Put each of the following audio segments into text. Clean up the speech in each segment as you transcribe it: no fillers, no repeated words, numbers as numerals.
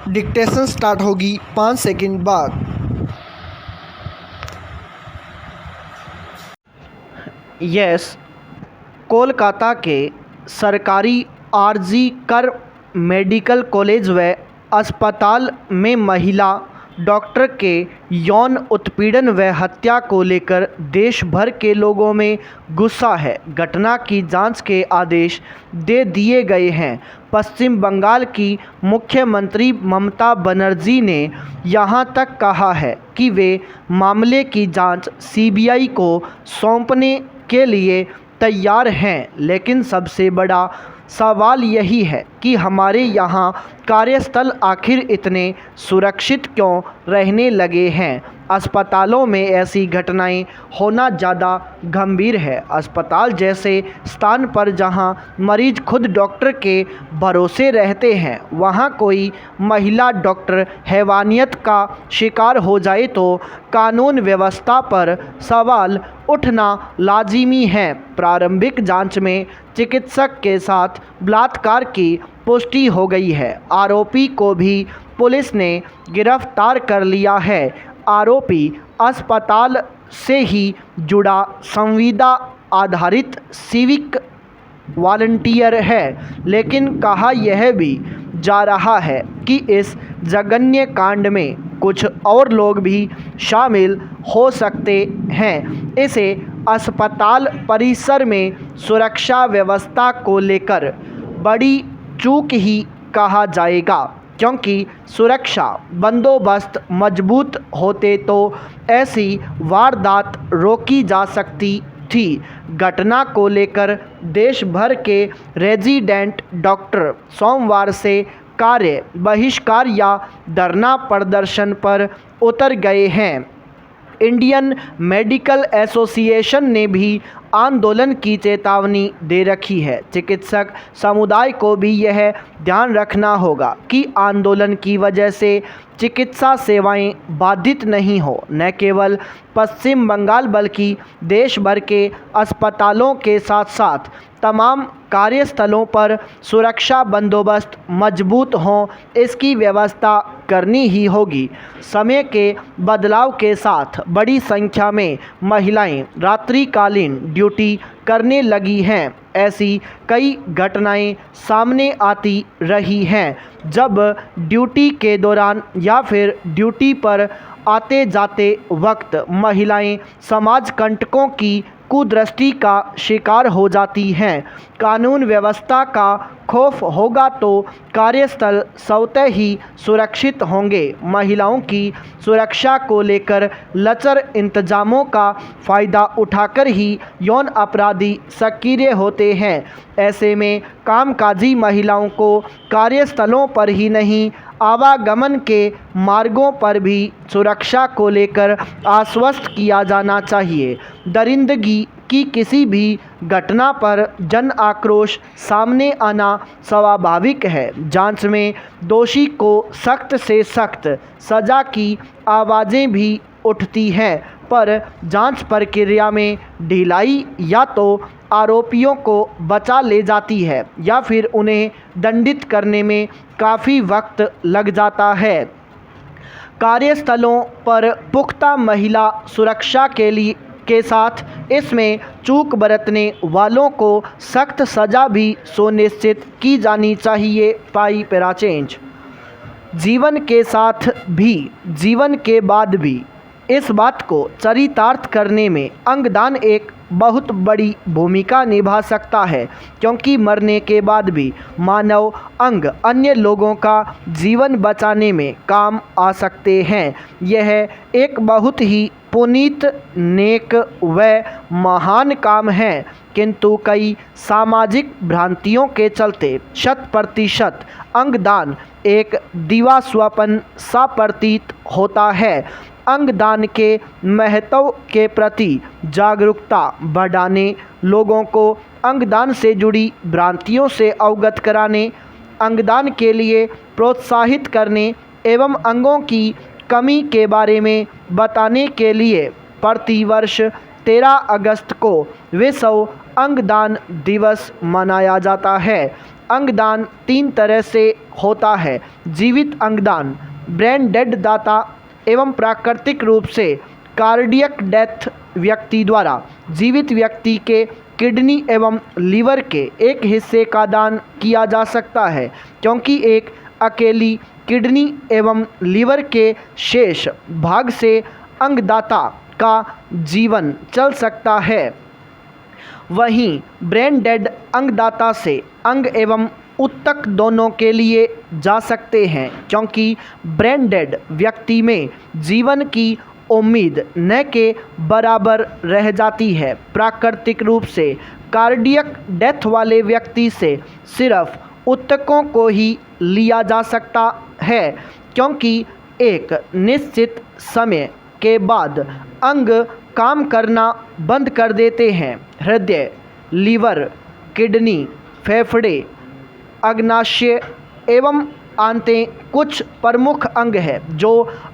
Dictation start होगी 5 second बाद। Yes, Kolkata के सरकारी आरजी कर मेडिकल कॉलेज व अस्पताल में महिला डॉक्टर के यौन उत्पीड़न व हत्या को लेकर देश भर के लोगों में गुस्सा है। घटना की जांच के आदेश दे दिए गए हैं। पश्चिम बंगाल की मुख्यमंत्री ममता बनर्जी ने यहां तक कहा है कि वे मामले की जांच सीबीआई को सौंपने के लिए तैयार हैं, लेकिन सबसे बड़ा सवाल यही है कि हमारे यहाँ कार्यस्थल आखिर इतने सुरक्षित क्यों रहने लगे हैं। अस्पतालों में ऐसी घटनाएं होना ज़्यादा गंभीर है। अस्पताल जैसे स्थान पर जहां मरीज खुद डॉक्टर के भरोसे रहते हैं, वहां कोई महिला डॉक्टर हैवानियत का शिकार हो जाए तो कानून व्यवस्था पर सवाल उठना लाजिमी है। प्रारंभिक जांच में चिकित्सक के साथ बलात्कार की पुष्टि हो गई है। आरोपी को भी पुलिस ने गिरफ्तार कर लिया है। आरोपी अस्पताल से ही जुड़ा संविदा आधारित सिविक वॉलंटियर है, लेकिन कहा यह भी जा रहा है कि इस जघन्य कांड में कुछ और लोग भी शामिल हो सकते हैं। इसे अस्पताल परिसर में सुरक्षा व्यवस्था को लेकर बड़ी चूक ही कहा जाएगा, क्योंकि सुरक्षा बंदोबस्त मजबूत होते तो ऐसी वारदात रोकी जा सकती थी। घटना को लेकर देश भर के रेजिडेंट डॉक्टर सोमवार से कार्य बहिष्कार या धरना प्रदर्शन पर उतर गए हैं। इंडियन मेडिकल एसोसिएशन ने भी आंदोलन की चेतावनी दे रखी है। चिकित्सक समुदाय को भी यह ध्यान रखना होगा कि आंदोलन की वजह से चिकित्सा सेवाएं बाधित नहीं हो। न केवल पश्चिम बंगाल बल्कि देश भर के अस्पतालों के साथ साथ तमाम कार्यस्थलों पर सुरक्षा बंदोबस्त मजबूत हों, इसकी व्यवस्था करनी ही होगी। समय के बदलाव के साथ बड़ी संख्या में महिलाएं रात्रिकालीन ड्यूटी करने लगी हैं। ऐसी कई घटनाएं सामने आती रही हैं जब ड्यूटी के दौरान या फिर ड्यूटी पर आते जाते वक्त महिलाएं समाज कंटकों की कुदृष्टि का शिकार हो जाती हैं। कानून व्यवस्था का खौफ होगा तो कार्यस्थल स्वतः ही सुरक्षित होंगे। महिलाओं की सुरक्षा को लेकर लचर इंतजामों का फ़ायदा उठाकर ही यौन अपराधी सक्रिय होते हैं। ऐसे में कामकाजी महिलाओं को कार्यस्थलों पर ही नहीं, आवागमन के मार्गों पर भी सुरक्षा को लेकर आश्वस्त किया जाना चाहिए। दरिंदगी की किसी भी घटना पर जन आक्रोश सामने आना स्वाभाविक है। जांच में दोषी को सख्त से सख्त सज़ा की आवाज़ें भी उठती हैं, पर जांच प्रक्रिया में ढिलाई या तो आरोपियों को बचा ले जाती है या फिर उन्हें दंडित करने में काफ़ी वक्त लग जाता है। कार्यस्थलों पर पुख्ता महिला सुरक्षा के साथ इसमें चूक बरतने वालों को सख्त सज़ा भी सुनिश्चित की जानी चाहिए। पाई पैरा चेंज। जीवन के साथ भी जीवन के बाद भी इस बात को चरितार्थ करने में अंगदान एक बहुत बड़ी भूमिका निभा सकता है, क्योंकि मरने के बाद भी मानव अंग अन्य लोगों का जीवन बचाने में काम आ सकते हैं। यह एक बहुत ही पुनीत, नेक व महान काम है, किंतु कई सामाजिक भ्रांतियों के चलते 100% अंगदान एक दिवास्वप्न सा प्रतीत होता है। अंगदान के महत्व के प्रति जागरूकता बढ़ाने, लोगों को अंगदान से जुड़ी भ्रांतियों से अवगत कराने, अंगदान के लिए प्रोत्साहित करने एवं अंगों की कमी के बारे में बताने के लिए प्रतिवर्ष 13 अगस्त को विश्व अंगदान दिवस मनाया जाता है। अंगदान 3 तरह से होता है: जीवित अंगदान, ब्रेन डेड दाता एवं प्राकृतिक रूप से कार्डियक डेथ व्यक्ति द्वारा जीवित व्यक्ति के किडनी एवं लीवर के एक हिस्से का दान किया जा सकता है, क्योंकि एक अकेली किडनी एवं लीवर के शेष भाग से अंगदाता का जीवन चल सकता है। वहीं ब्रेन डेड अंगदाता से अंग एवं ऊतक दोनों के लिए जा सकते हैं, क्योंकि ब्रेन डेड व्यक्ति में जीवन की उम्मीद न के बराबर रह जाती है। प्राकृतिक रूप से कार्डियक डेथ वाले व्यक्ति से सिर्फ ऊतकों को ही लिया जा सकता है, क्योंकि एक निश्चित समय के बाद अंग काम करना बंद कर देते हैं। हृदय, लीवर, किडनी, फेफड़े, अग्नाशय एवं आंतें कुछ प्रमुख अंग हैं जो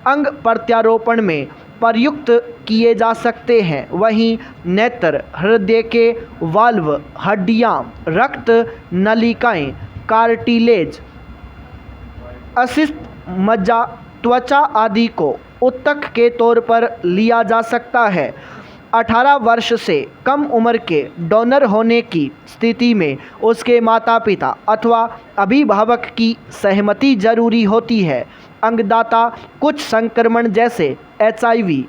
अंग प्रत्यारोपण में प्रयुक्त किए जा सकते हैं। वहीं नेत्र, हृदय के वाल्व, हड्डियां, रक्त नलिकाएं, कार्टिलेज, असिस्त मज्जा, त्वचा आदि को ऊतक के तौर पर लिया जा सकता है। 18 वर्ष से कम उम्र के डोनर होने की स्थिति में उसके माता पिता अथवा अभिभावक की सहमति जरूरी होती है। अंगदाता कुछ संक्रमण जैसे HIV,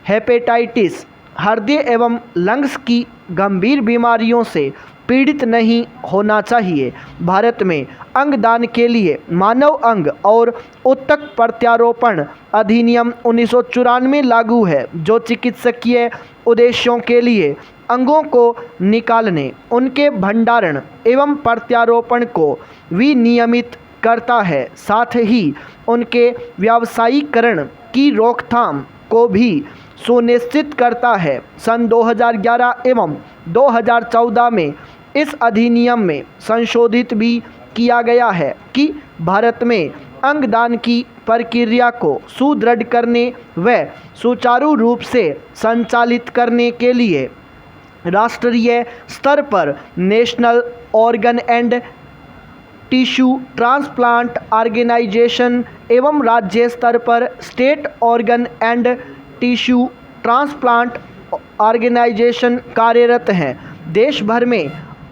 हेपेटाइटिस, हृदय एवं लंग्स की गंभीर बीमारियों से पीड़ित नहीं होना चाहिए। भारत में अंगदान के लिए मानव अंग और ऊतक प्रत्यारोपण अधिनियम 1994 लागू है, जो चिकित्सकीय उद्देश्यों के लिए अंगों को निकालने, उनके भंडारण एवं प्रत्यारोपण को विनियमित करता है। साथ ही उनके व्यावसायीकरण की रोकथाम को भी सुनिश्चित करता है। सन 2011 एवं 2014 में इस अधिनियम में संशोधित भी किया गया है कि भारत में अंगदान की प्रक्रिया को सुदृढ़ करने व सुचारू रूप से संचालित करने के लिए राष्ट्रीय स्तर पर national organ and tissue transplant organisation एवं राज्य स्तर पर state organ and tissue transplant organisation कार्यरत हैं। देश भर में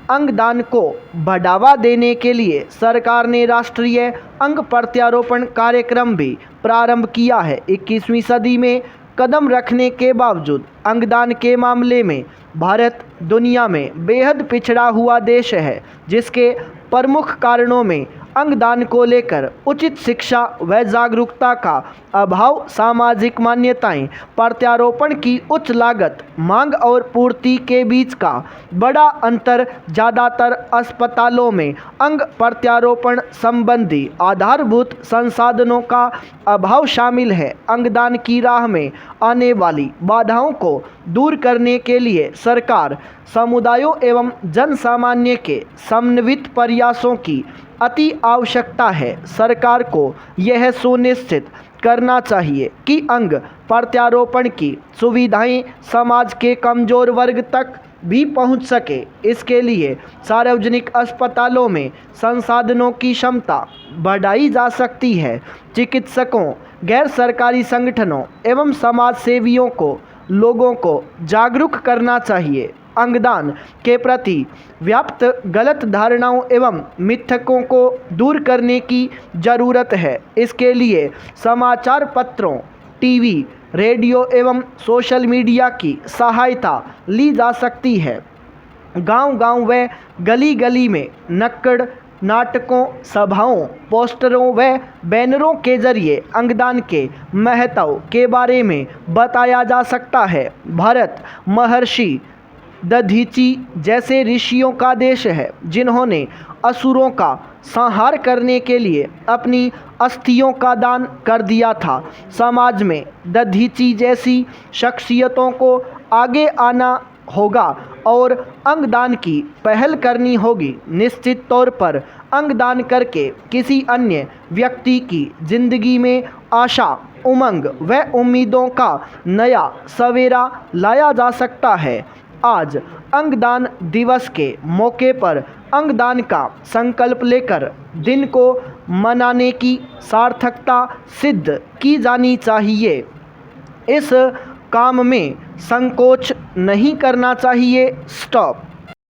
अंगदान को बढ़ावा देने के लिए सरकार ने राष्ट्रीय अंग प्रत्यारोपण कार्यक्रम भी प्रारंभ किया है। 21वीं सदी में कदम रखने के बावजूद अंगदान के मामले में भारत दुनिया में बेहद पिछड़ा हुआ देश है, जिसके प्रमुख कारणों में अंगदान को लेकर उचित शिक्षा व जागरूकता का अभाव, सामाजिक मान्यताएं, प्रत्यारोपण की उच्च लागत, मांग और पूर्ति के बीच का बड़ा अंतर, ज़्यादातर अस्पतालों में अंग प्रत्यारोपण संबंधी आधारभूत संसाधनों का अभाव शामिल है। अंगदान की राह में आने वाली बाधाओं को दूर करने के लिए सरकार, समुदायों एवं जन सामान्य के समन्वित प्रयासों की अति आवश्यकता है। सरकार को यह सुनिश्चित करना चाहिए कि अंग प्रत्यारोपण की सुविधाएं समाज के कमजोर वर्ग तक भी पहुंच सके। इसके लिए सार्वजनिक अस्पतालों में संसाधनों की क्षमता बढ़ाई जा सकती है। चिकित्सकों, गैर सरकारी संगठनों एवं समाज सेवियों को लोगों को जागरूक करना चाहिए। अंगदान के प्रति व्याप्त गलत धारणाओं एवं मिथकों को दूर करने की ज़रूरत है। इसके लिए समाचार पत्रों, टीवी, रेडियो एवं सोशल मीडिया की सहायता ली जा सकती है। गांव-गांव व गली-गली में नुक्कड़ नाटकों, सभाओं, पोस्टरों व बैनरों के जरिए अंगदान के महत्व के बारे में बताया जा सकता है। भारत महर्षि दधीची जैसे ऋषियों का देश है, जिन्होंने असुरों का संहार करने के लिए अपनी अस्थियों का दान कर दिया था। समाज में दधीची जैसी शख्सियतों को आगे आना होगा और अंगदान की पहल करनी होगी। निश्चित तौर पर अंगदान करके किसी अन्य व्यक्ति की जिंदगी में आशा, उमंग व उम्मीदों का नया सवेरा लाया जा सकता है। आज अंगदान दिवस के मौके पर अंगदान का संकल्प लेकर दिन को मनाने की सार्थकता सिद्ध की जानी चाहिए। इस काम में संकोच नहीं करना चाहिए। स्टॉप।